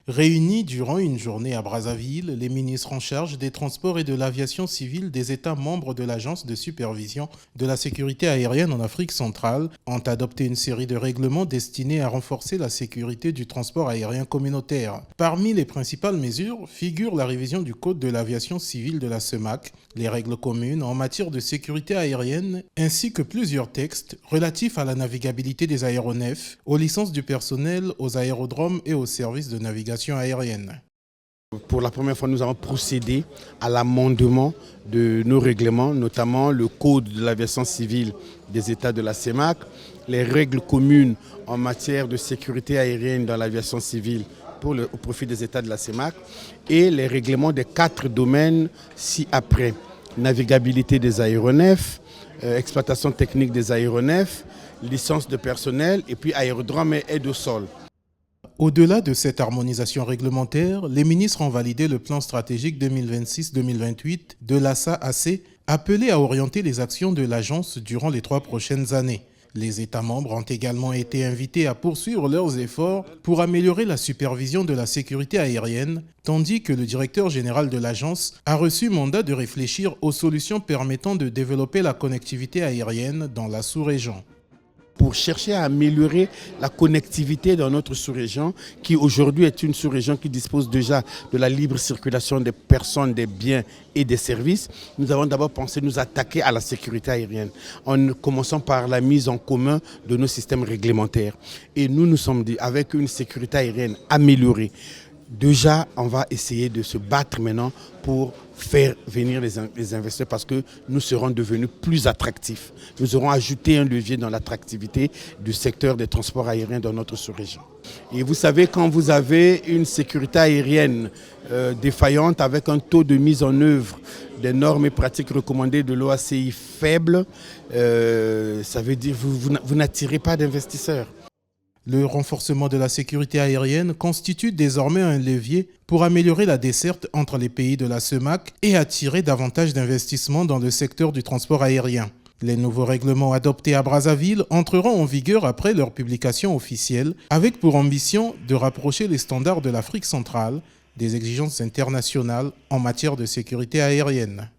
Réunis durant une journée à Brazzaville, les ministres en charge des transports et de l'aviation civile des États membres de l'Agence de supervision de la sécurité aérienne en Afrique centrale ont adopté une série de règlements destinés à renforcer la sécurité du transport aérien communautaire. Parmi les principales mesures figure la révision du Code de l'aviation civile de la CEMAC, les règles communes en matière de sécurité aérienne, ainsi que plusieurs textes relatifs à la navigabilité des aéronefs, aux licences du personnel, aux aérodromes et aux services de navigation aérienne. Pour la première fois, nous avons procédé à l'amendement de nos règlements, notamment le Code de l'aviation civile des États de la CEMAC, les règles communes en matière de sécurité aérienne dans l'aviation civile au profit des États de la CEMAC et les règlements des 4 domaines ci-après. Navigabilité des aéronefs, exploitation technique des aéronefs, licence de personnel et puis aérodrome et aide au sol. Au-delà de cette harmonisation réglementaire, les ministres ont validé le plan stratégique 2026-2028 de l'ASA-AC, appelé à orienter les actions de l'agence durant les 3 prochaines années. Les États membres ont également été invités à poursuivre leurs efforts pour améliorer la supervision de la sécurité aérienne, tandis que le directeur général de l'agence a reçu mandat de réfléchir aux solutions permettant de développer la connectivité aérienne dans la sous-région. Pour chercher à améliorer la connectivité dans notre sous-région, qui aujourd'hui est une sous-région qui dispose déjà de la libre circulation des personnes, des biens et des services, nous avons d'abord pensé nous attaquer à la sécurité aérienne, en commençant par la mise en commun de nos systèmes réglementaires. Et nous sommes dit, avec une sécurité aérienne améliorée, déjà, on va essayer de se battre maintenant pour faire venir les investisseurs parce que nous serons devenus plus attractifs. Nous aurons ajouté un levier dans l'attractivité du secteur des transports aériens dans notre sous-région. Et vous savez, quand vous avez une sécurité aérienne défaillante avec un taux de mise en œuvre des normes et pratiques recommandées de l'OACI faible, ça veut dire que vous n'attirez pas d'investisseurs. Le renforcement de la sécurité aérienne constitue désormais un levier pour améliorer la desserte entre les pays de la CEMAC et attirer davantage d'investissements dans le secteur du transport aérien. Les nouveaux règlements adoptés à Brazzaville entreront en vigueur après leur publication officielle, avec pour ambition de rapprocher les standards de l'Afrique centrale des exigences internationales en matière de sécurité aérienne.